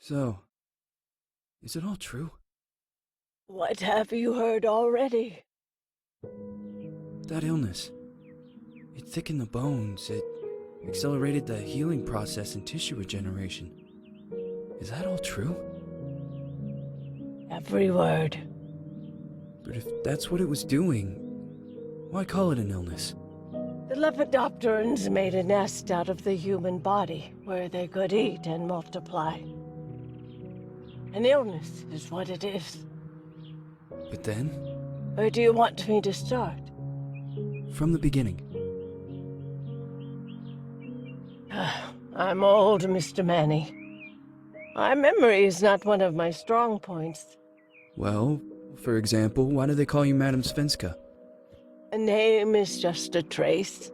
So, is it all true? What have you heard already? That illness. It thickened the bones. It accelerated the healing process and tissue regeneration. Is that all true? Every word. But if that's what it was doing, why call it an illness? The Lepidopterans made a nest out of the human body where they could eat and multiply. An illness is what it is. But then, Where do you want me to start? from the beginning. I'm old, Mr. Manny. My memory is not one of my strong points. Well, for example, why do they call you Madam Svenska? A name is just a trace.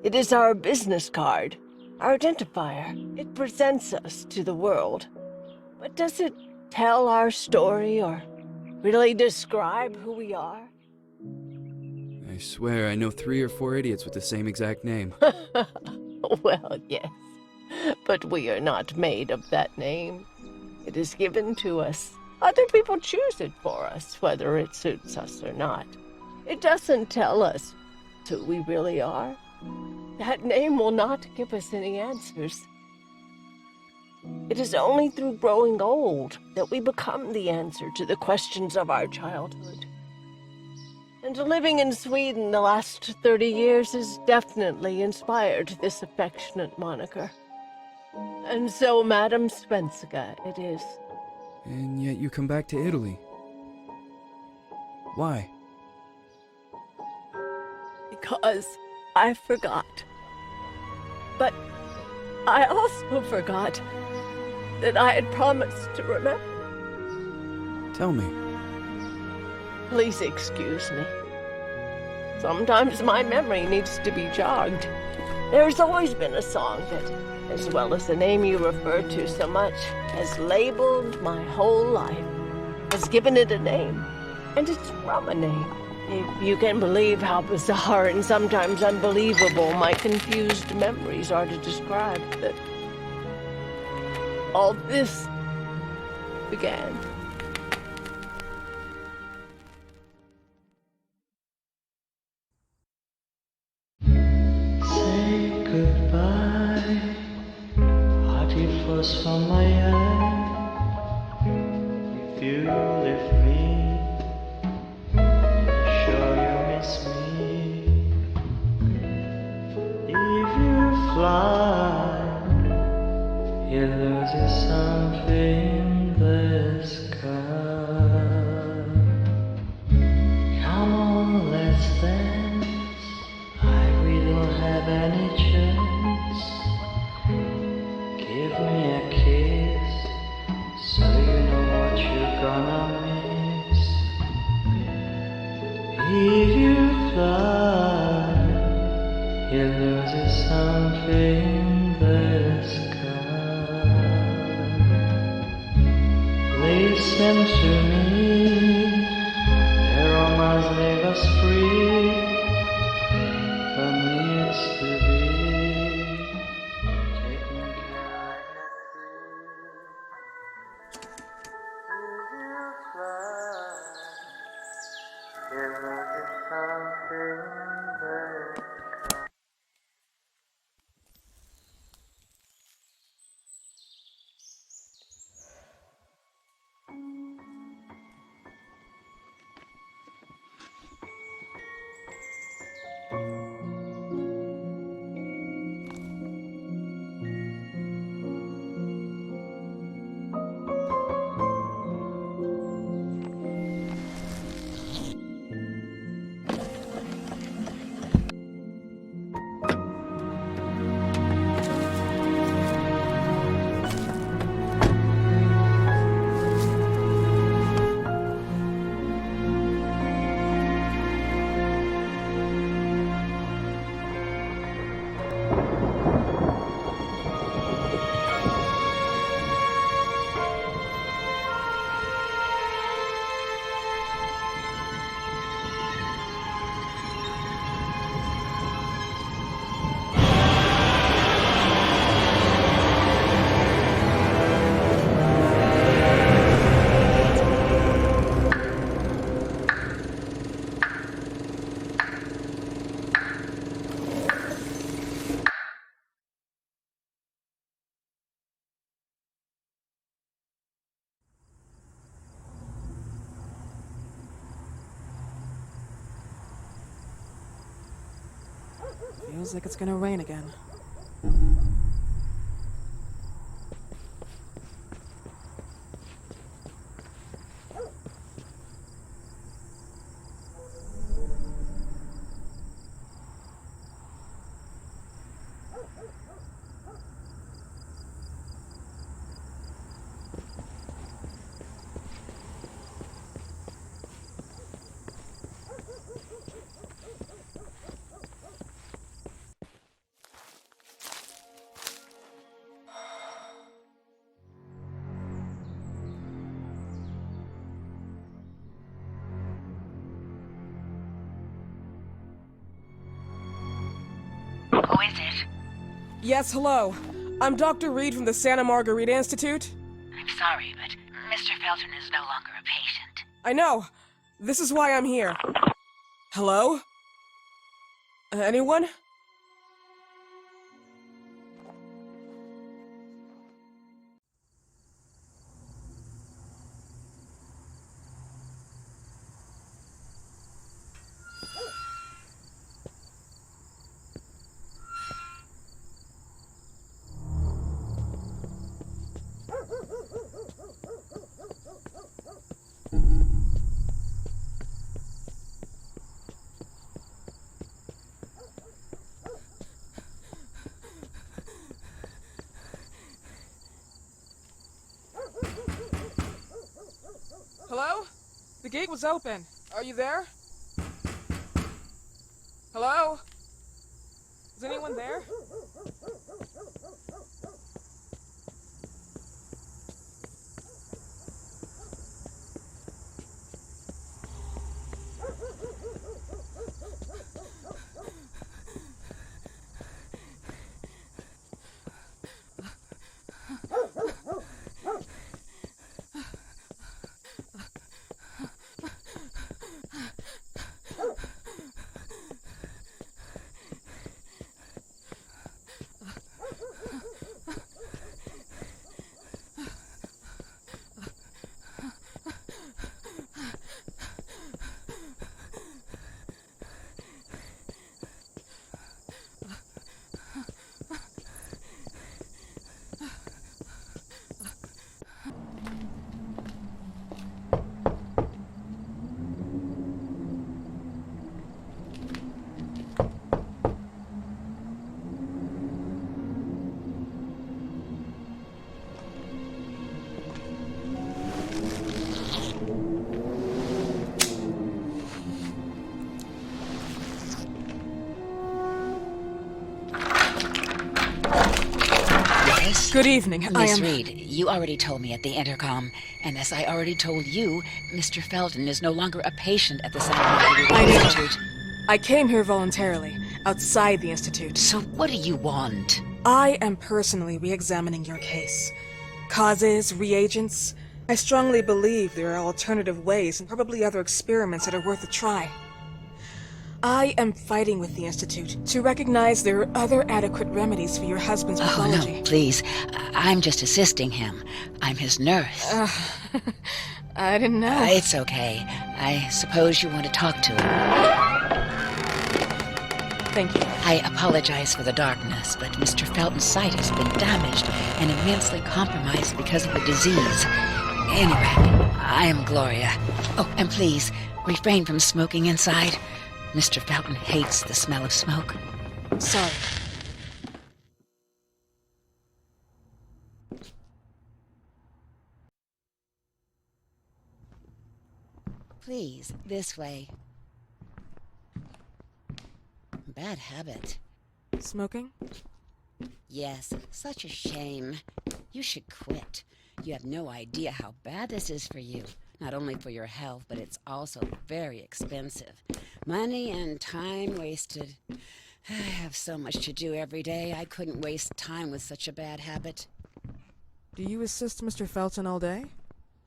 It is our business card, our identifier. It presents us to the world. But does it tell our story or really describe who we are? I swear I know 3 or 4 idiots with the same exact name. Well, yes. But we are not made of that name. It is given to us. Other people choose it for us, whether it suits us or not. It doesn't tell us who we really are. That name will not give us any answers. It is only through growing old that we become the answer to the questions of our childhood. And living in Sweden the last 30 years has definitely inspired this affectionate moniker. And so, Madam Svenska, it is. And yet you come back to Italy. Why? Because I forgot. But I also forgot that I had promised to remember. Tell me. Please excuse me. Sometimes my memory needs to be jogged. There's always been a song that, as well as the name you refer to so much, has labeled my whole life, has given it a name, and it's from a name. If you can believe how bizarre and sometimes unbelievable my confused memories are to describe that all this began. Say goodbye, hearty frost from my eye. If you leave me, sure you miss me. If you fly, you lose something in the sky. Come on, let's dance. We don't have any chance. Give me a kiss, so you know what you're gonna miss. If you fly, you lose something in the sky. Listen to me, the romance leave us free. For me it's to be taken care of. If you fly, you lose something there. Feels like it's gonna rain again. Who is it? Yes, hello. I'm Dr. Reed from the Santa Margarita Institute. I'm sorry, but Mr. Felton is no longer a patient. I know. This is why I'm here. Hello? Anyone? Hello? The gate was open. Are you there? Hello? Is anyone there? Good evening. Miss Reed, you already told me at the intercom, and as I already told you, Mr. Felton is no longer a patient at the Santa Margarita I know. Institute. I came here voluntarily, outside the Institute. So what do you want? I am personally re-examining your case. Causes, reagents. I strongly believe there are alternative ways and probably other experiments that are worth a try. I am fighting with the Institute to recognize there are other adequate remedies for your husband's Oh, pathology. no, please. I'm just assisting him. I'm his nurse. I didn't know. It's okay. I suppose you want to talk to him. Thank you. I apologize for the darkness, but Mr. Felton's sight has been damaged and immensely compromised because of the disease. Anyway, I am Gloria. Oh, and please, refrain from smoking inside. Mr. Felton hates the smell of smoke. Sorry. Please, this way. Bad habit. Smoking? Yes, such a shame. You should quit. You have no idea how bad this is for you. Not only for your health, but it's also very expensive. Money and time wasted. I have so much to do every day. I couldn't waste time with such a bad habit. Do you assist Mr. Felton all day?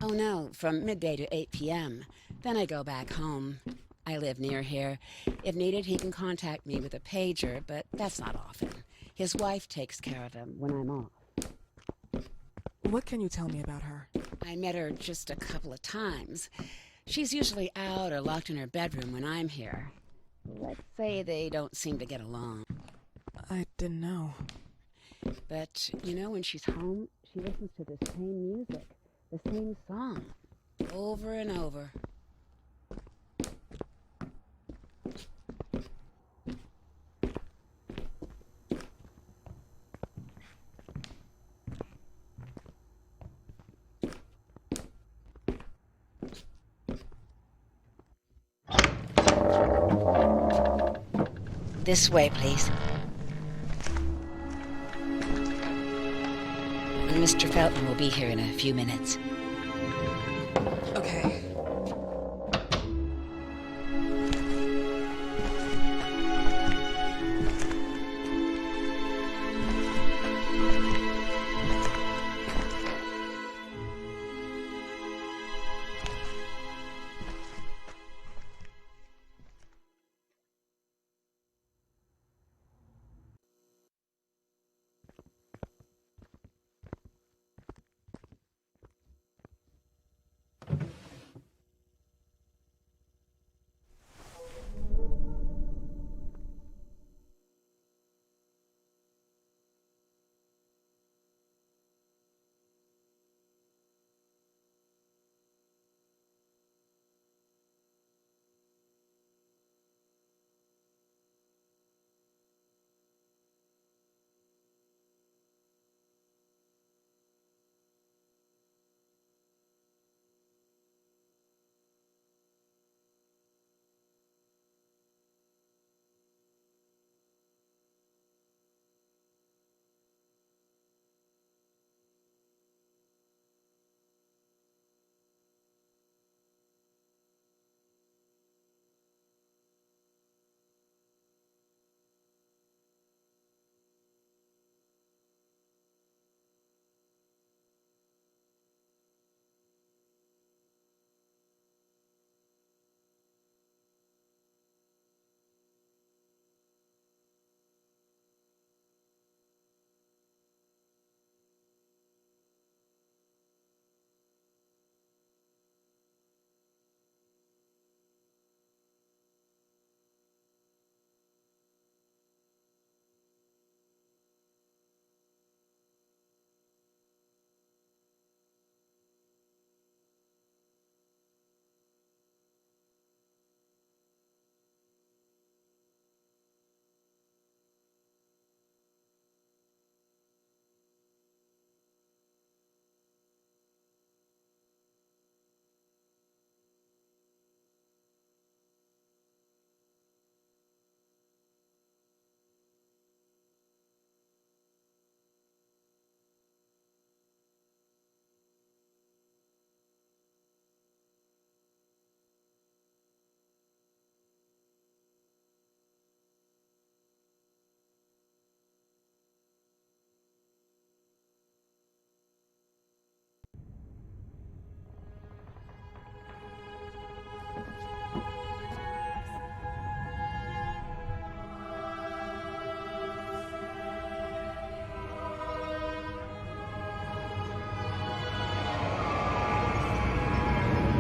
Oh no, from midday to 8 p.m. Then I go back home. I live near here. If needed, he can contact me with a pager, but that's not often. His wife takes care of him when I'm off. What can you tell me about her? I met her just a couple of times. She's usually out or locked in her bedroom when I'm here. Let's say they don't seem to get along. I didn't know. But, you know, when she's home, she listens to the same music, the same song, over and over. This way, please. Mr. Felton will be here in a few minutes. Okay.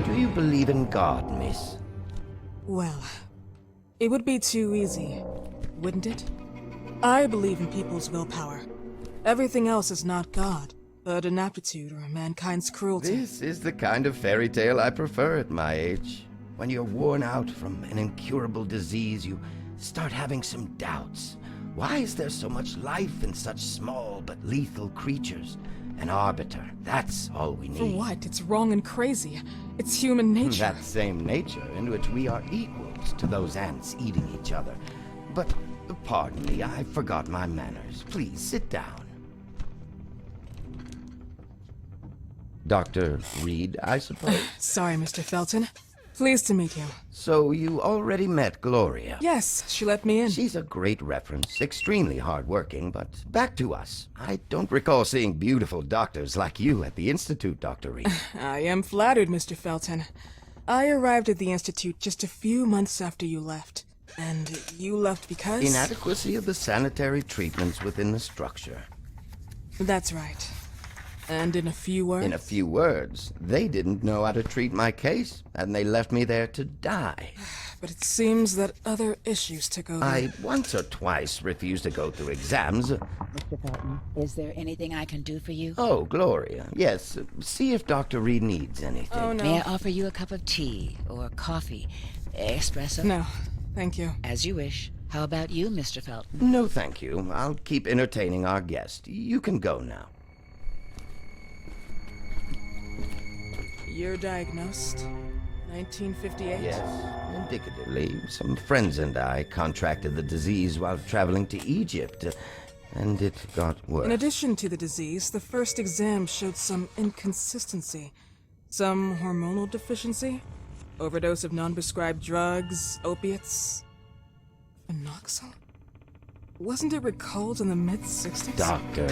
Do you believe in God, miss? Well, it would be too easy, wouldn't it? I believe in people's willpower. Everything else is not God, but an aptitude or mankind's cruelty. This is the kind of fairy tale I prefer at my age. When you're worn out from an incurable disease, you start having some doubts. Why is there so much life in such small but lethal creatures? An arbiter, that's all we need. For what? It's wrong and crazy. It's human nature. That same nature in which we are equals to those ants eating each other. But, pardon me, I forgot my manners. Please, sit down. Dr. Reed, I suppose? Sorry, Mr. Felton. Pleased to meet you. So you already met Gloria? Yes, she let me in. She's a great reference, extremely hardworking, but back to us. I don't recall seeing beautiful doctors like you at the Institute, Dr. Reed. I am flattered, Mr. Felton. I arrived at the Institute just a few months after you left. And you left because? Inadequacy of the sanitary treatments within the structure. That's right. And in a few words? In a few words, they didn't know how to treat my case, and they left me there to die. but it seems that other issues took over. I once or twice refused to go through exams. Mr. Felton, is there anything I can do for you? Oh, Gloria. Yes, see if Dr. Reed needs anything. Oh, no. May I offer you a cup of tea or coffee? Espresso? No, thank you. As you wish. How about you, Mr. Felton? No, thank you. I'll keep entertaining our guest. You can go now. You're diagnosed? 1958? Yes, indicatively. Some friends and I contracted the disease while traveling to Egypt, and it got worse. In addition to the disease, the first exam showed some inconsistency. Some hormonal deficiency? Overdose of non-prescribed drugs, opiates? Phenoxyl? Wasn't it recalled in the mid-60s? Doctor,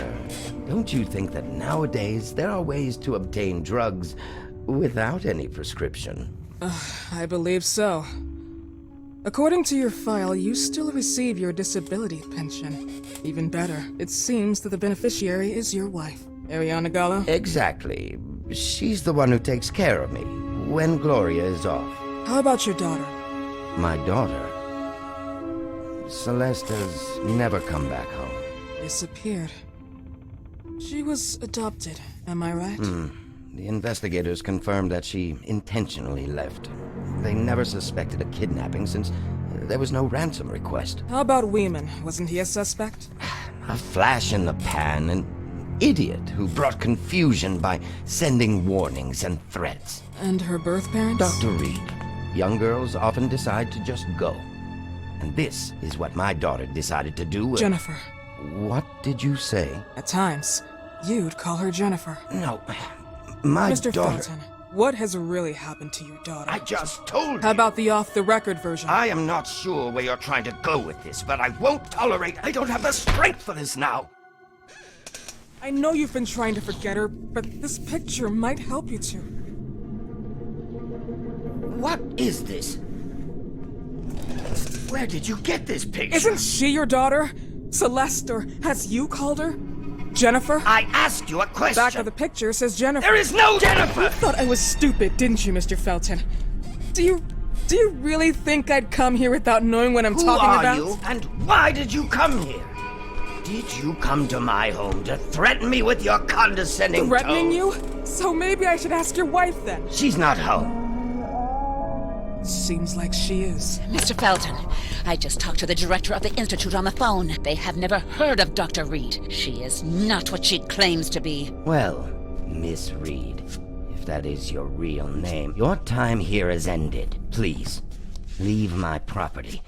don't you think that nowadays there are ways to obtain drugs without any prescription? I believe so. According to your file, you still receive your disability pension. Even better, it seems that the beneficiary is your wife, Ariana Gallo. Exactly. She's the one who takes care of me when Gloria is off. How about your daughter? My daughter, Celeste, has never come back home. Disappeared. She was adopted, am I right? The investigators confirmed that she intentionally left. They never suspected a kidnapping since there was no ransom request. How about Weeman? Wasn't he a suspect? A flash in the pan, an idiot who brought confusion by sending warnings and threats. And her birth parents? Dr. Reed, young girls often decide to just go. And this is what my daughter decided to do. Jennifer. What did you say? At times, you'd call her Jennifer. No, my Mr. daughter. Felton, what has really happened to your daughter? I just told How you. about the off-the-record version? I am not sure where you're trying to go with this, but I won't tolerate. I don't have the strength for this now. I know you've been trying to forget her, but this picture might help you to. What is this? Where did you get this picture? Isn't she your daughter? Celeste, or has you called her? Jennifer? I asked you a question. Back of the picture says Jennifer. There is no Jennifer! Thought I was stupid, didn't you, Mr. Felton? Do you really think I'd come here without knowing what I'm Who talking are about? you, and why did you come here? Did you come to my home to threaten me with your condescending Threatening tone? you? So maybe I should ask your wife then. She's not home. Seems like she is. Mr. Felton, I just talked to the director of the Institute on the phone. They have never heard of Dr. Reed. She is not what she claims to be. Well, Miss Reed, if that is your real name, your time here has ended. Please, leave my property.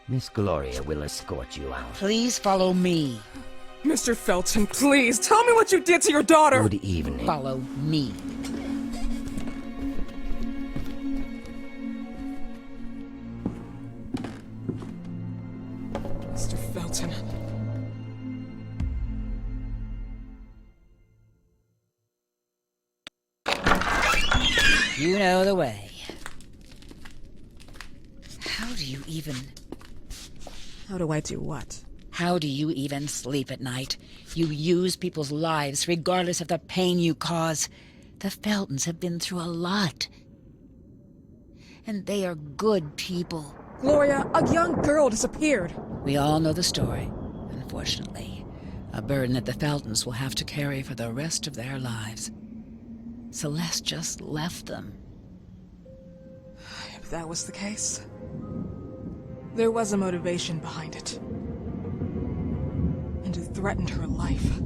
Miss Gloria will escort you out. Please follow me. Mr. Felton, please, tell me what you did to your daughter! Good evening. Follow me. Mr. Felton. You know the way. How do you even... How do I do what? How do you even sleep at night? You use people's lives regardless of the pain you cause. The Feltons have been through a lot. And they are good people. Gloria, a young girl disappeared. We all know the story, unfortunately. A burden that the Feltons will have to carry for the rest of their lives. Celeste just left them. If that was the case, there was a motivation behind it. And it threatened her life.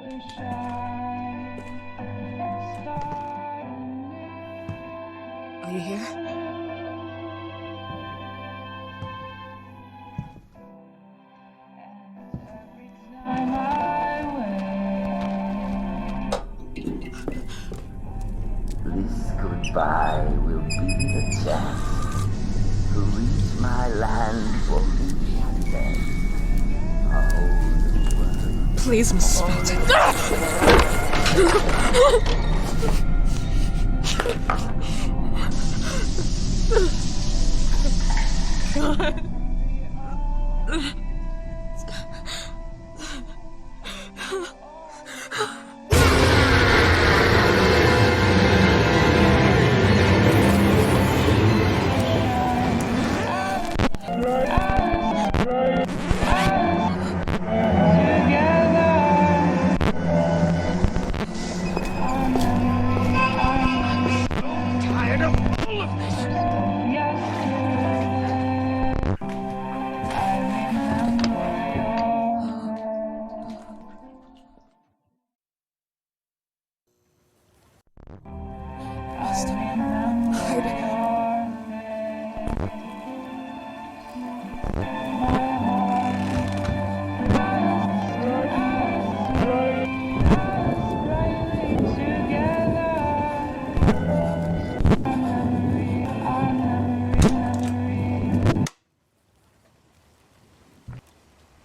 Are you here? This goodbye will be the chance to reach my land for each and then. Please, Mrs. Felton.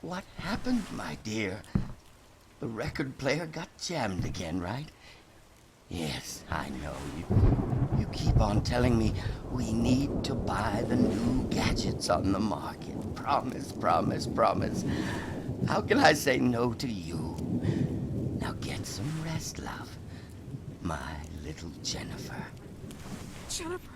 What happened, my dear? The record player got jammed again, right? Yes, I know. You keep on telling me we need to buy the new gadgets on the market. Promise, promise, promise. How can I say no to you? Now get some rest, love. My little Jennifer. Jennifer.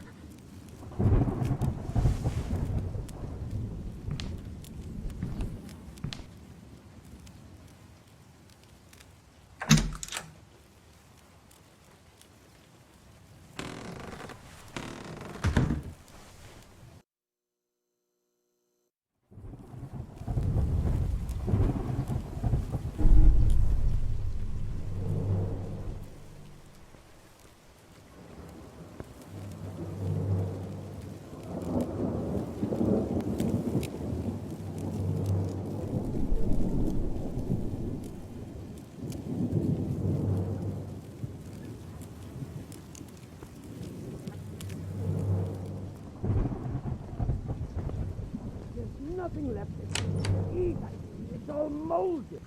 Nothing left to eat. It's all molded.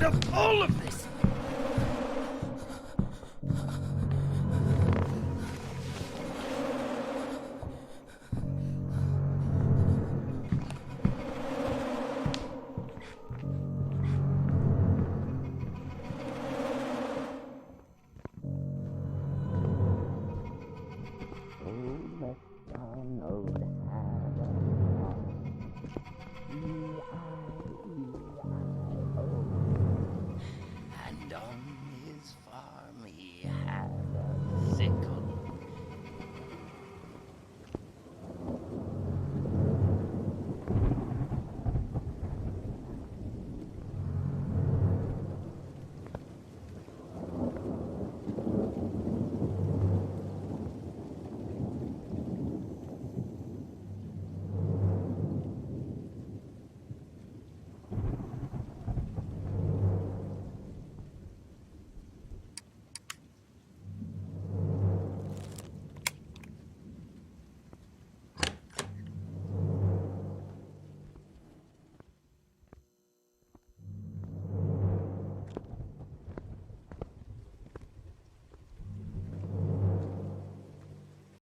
rid of all of this.